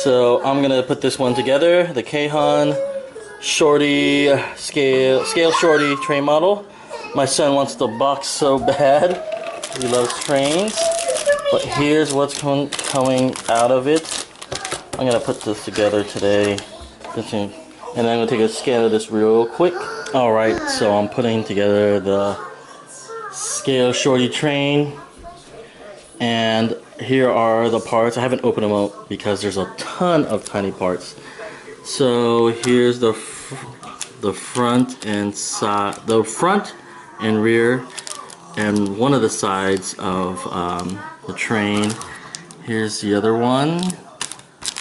So I'm gonna put this one together, the Keihan shorty scale shorty train model. My son wants the box so bad. He loves trains. But here's what's coming out of it. I'm gonna put this together today. And then I'm gonna take a scan of this real quick. Alright, so I'm putting together the scale shorty train. And here are the parts. I haven't opened them up because there's a ton of tiny parts. So here's the front and side, the front and rear, and one of the sides of the train. Here's the other one,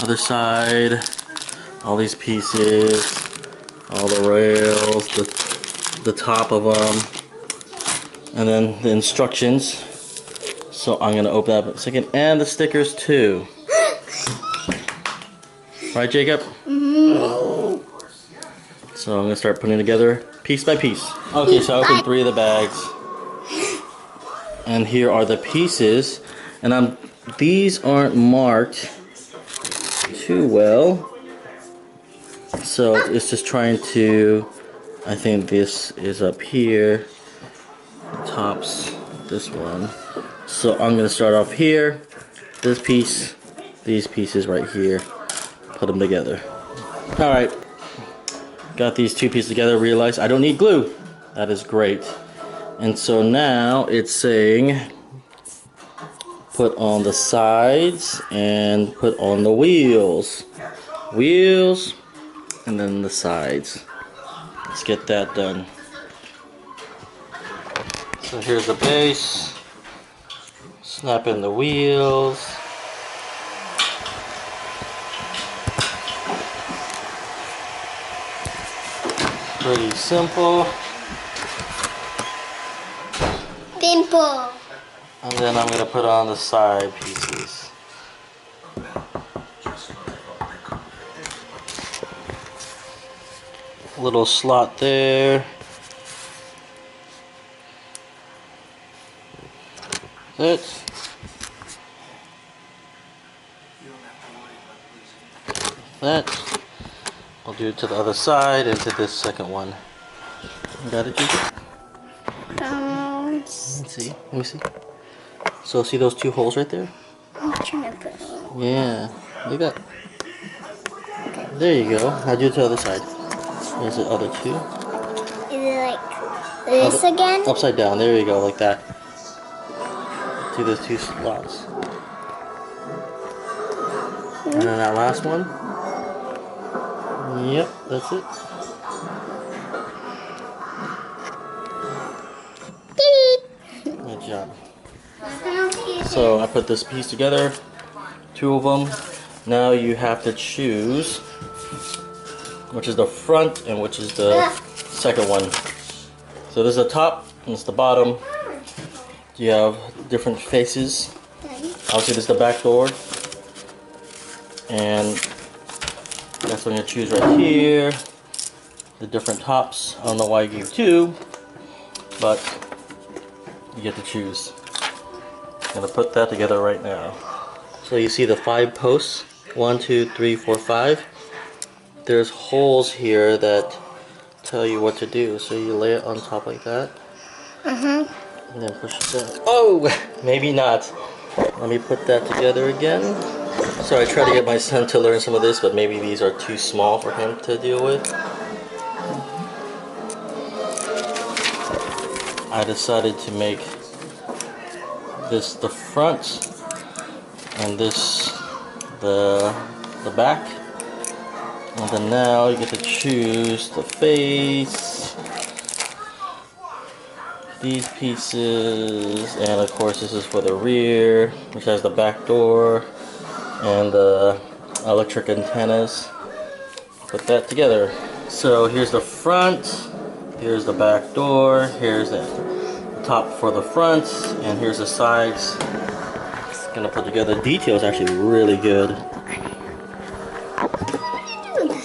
other side. All these pieces, all the rails, the top of them, and then the instructions. So I'm gonna open up in a second, and the stickers too. Right, Jacob? Mm-hmm. So I'm gonna start putting it together piece by piece. Okay, so I opened 3 of the bags, and here are the pieces. And these aren't marked too well, so it's just trying to. I think this is up here. Tops this one. So I'm gonna start off here. This piece, these pieces right here. Put them together. All right. Got these 2 pieces together. Realized I don't need glue. That is great. And so now it's saying put on the sides and put on the wheels. Wheels and then the sides. Let's get that done. So here's the base. Snap in the wheels. Pretty simple. Simple. And then I'm going to put on the side pieces. Little slot there. That. That. I'll do it to the other side and to this second one. You got it, Jacob? Let's see. Let me see. So see those 2 holes right there? I'm trying to put it on. Yeah. Look at that. Okay. There you go. Now do it to the other side. There's the other 2. Is it like this again? Upside down. There you go. Like that. Do those 2 slots. And then that last one. Yep, that's it. Good job. So I put this piece together, 2 of them. Now you have to choose which is the front and which is the second one. So there's the top and it's the bottom. You have different faces. Obviously this is the back door. And that's what I'm going to choose right here. The different tops. I don't know why I gave 2, but you get to choose. I'm going to put that together right now. So you see the 5 posts. 1, 2, 3, 4, 5. There's holes here that tell you what to do. So you lay it on top like that. And then push it down. Oh! Maybe not. Let me put that together again. So I try to get my son to learn some of this, but maybe these are too small for him to deal with. I decided to make this the front and this the back. And then now you get to choose the face, these pieces, and of course this is for the rear, which has the back door and the electric antennas. Put that together. So here's the front, here's the back door, here's the top for the front, and here's the sides. Just gonna put together. The detail is actually really good.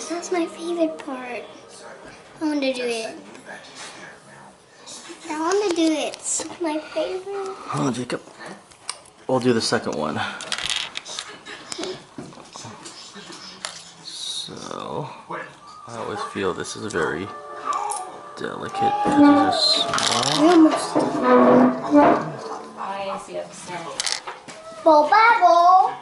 That's my favorite part. I want to do it. I want to do it. It's my favorite. Hold on, Jacob. We'll do the second one. So, I always feel this is very delicate because these are small. I see upset. Bubble.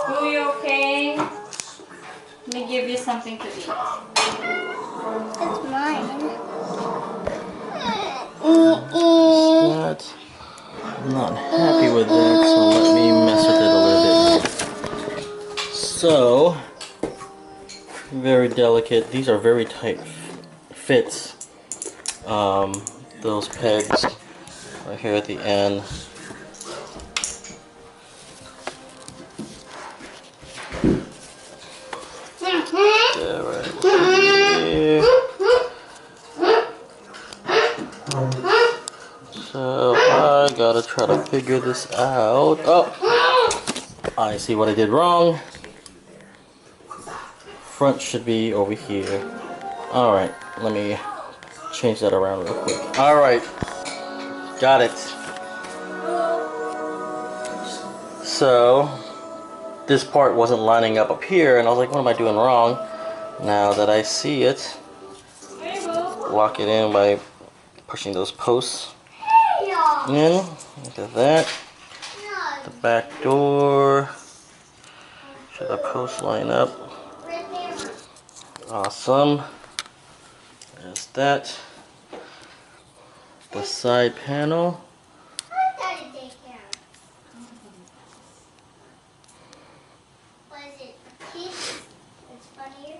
Are you okay? Let me give you something to eat. It's mine. That. I'm not happy with that, so let me mess with it a little bit. So, very delicate. These are very tight fits. Those pegs right here at the end. Yeah, right here. So I gotta try to figure this out. Oh, I see what I did wrong. Front should be over here. All right, let me change that around real quick. All right, got it. So this part wasn't lining up here, and I was like, what am I doing wrong? Now that I see it, lock it in by pushing those posts in. Look at that. The back door. Should the posts line up? Awesome. There's that. The side panel. What is it? Kids? It's funnier.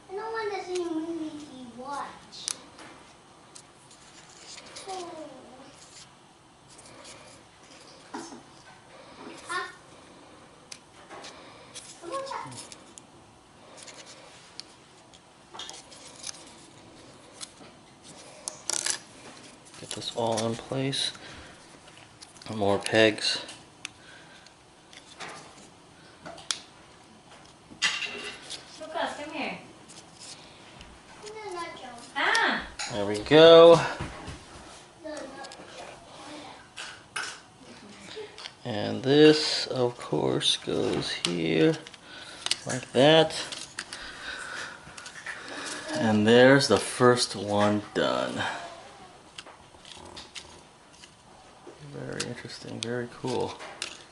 I don't want to see a movie you watch. Oh. Huh? Come on, Jack. Get this all in place. More pegs. Lucas, come here. No, not Joe. Ah! There we go. No, not Joe. And this, of course, goes here like that. And there's the first one done. Very interesting, very cool.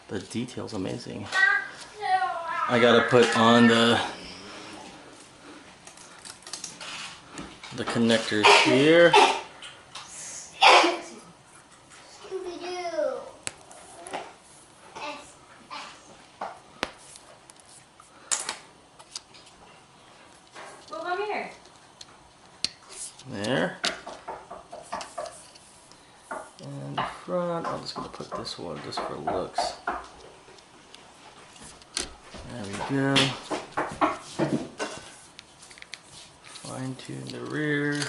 The detail's amazing. I gotta put on the connectors here. Scooby-Doo. Well, come here. There. And the front, I'm just gonna put this one just for looks. There we go. Fine tune the rear.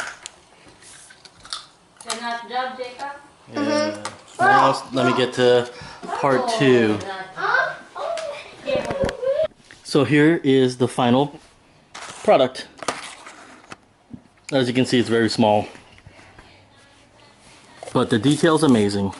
Good enough job, Jacob? Yeah. Now let me get to part 2. So here is the final product. As you can see, it's very small, but the detail's amazing.